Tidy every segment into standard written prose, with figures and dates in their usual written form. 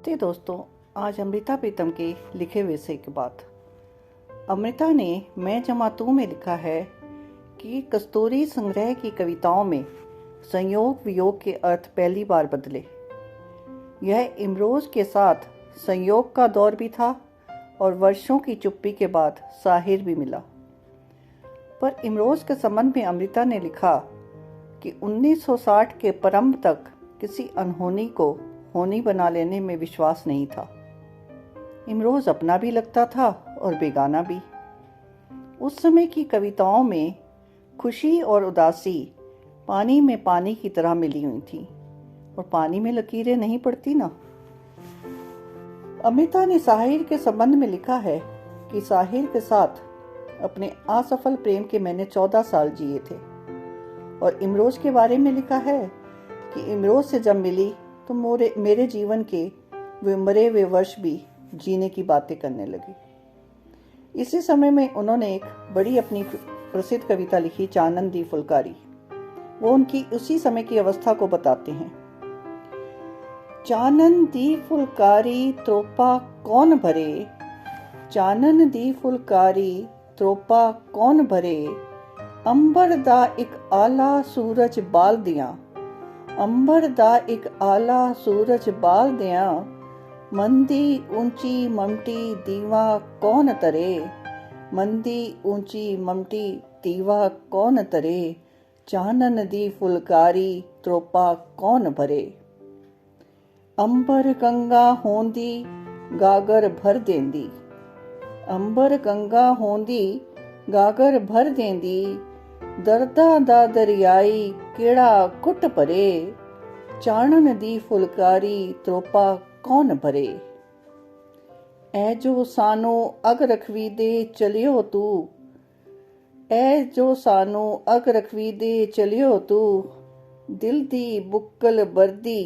नमस्ते दोस्तों। आज अमृता प्रीतम के लिखे विषय की बात। अमृता ने मैं जमा तू में लिखा है कि कस्तूरी संग्रह की कविताओं में संयोग वियोग के अर्थ पहली बार बदले। यह इमरोज के साथ संयोग का दौर भी था और वर्षों की चुप्पी के बाद साहिर भी मिला। पर इमरोज के संबंध में अमृता ने लिखा कि 1960 के प्रारंभ तक किसी अनहोनी को होनी बना लेने में विश्वास नहीं था। इमरोज अपना भी लगता था और बेगाना भी। उस समय की कविताओं में खुशी और उदासी पानी में पानी की तरह मिली हुई थी और पानी में लकीरें नहीं पड़ती ना। अमृता ने साहिर के संबंध में लिखा है कि साहिर के साथ अपने असफल प्रेम के मैंने 14 साल जिए थे। और इमरोज के बारे में लिखा है कि इमरोज से जब मिली तो मेरे जीवन के वे मरे हुए वर्ष भी जीने की बातें करने लगी। इसी समय में उन्होंने एक बड़ी अपनी प्रसिद्ध कविता लिखी, चानन दी फुलकारी। वो उनकी उसी समय की अवस्था को बताते हैं। चानन दी फुलकारी त्रोपा कौन भरे, चानन दी फुलकारी त्रोपा कौन भरे, अंबर दा एक आला सूरज बाल दिया, अंबर दा एक आला सूरज बाल दिया, मंदी ऊंची ममटी दीवा कौन तरे, मंदी ऊंची ममटी दीवा कौन तरे, चानन दी फुलकारी त्रोपा कौन भरे, अंबर गंगा होंदी गागर भर देंदी, अंबर गंगा होंदी गागर भर देंदी, दरदा दा दरियाई केड़ा कुट भरे, चानन दी फुलकारी त्रोपा कौन भरे, ऐ जो सानो अग रखवी दे चलियो तू, ऐ जो सानो अग रखवी दे चलियो तू, दिल दी बुक्कल बरदी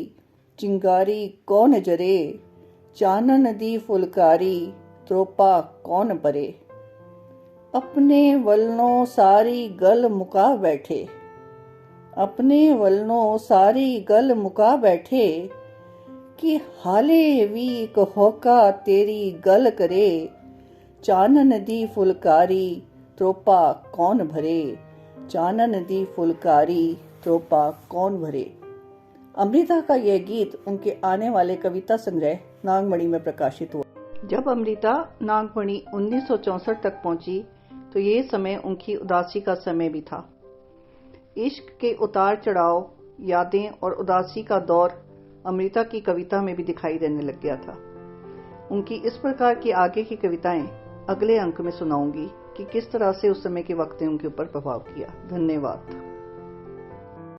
चिंगारी कौन जरे, चानन दी फुलकारी त्रोपा कौन भरे, अपने वलनों सारी गल मुका बैठे, अपने वलनों सारी गल मुका बैठे, कि हाले भी एक होका तेरी गल करे, चानन दी फुलकारी त्रोपा कौन भरे, चानन दी फुलकारी त्रोपा कौन भरे। अमृता का यह गीत उनके आने वाले कविता संग्रह नागमणि में प्रकाशित हुआ। जब अमृता नागमणि 1964 तक पहुंची तो ये समय उनकी उदासी का समय भी था। इश्क के उतार चढ़ाव, यादें और उदासी का दौर अमृता की कविता में भी दिखाई देने लग गया था। उनकी इस प्रकार की आगे की कविताएं अगले अंक में सुनाऊंगी कि किस तरह से उस समय के वक्त ने उनके ऊपर प्रभाव किया। धन्यवाद।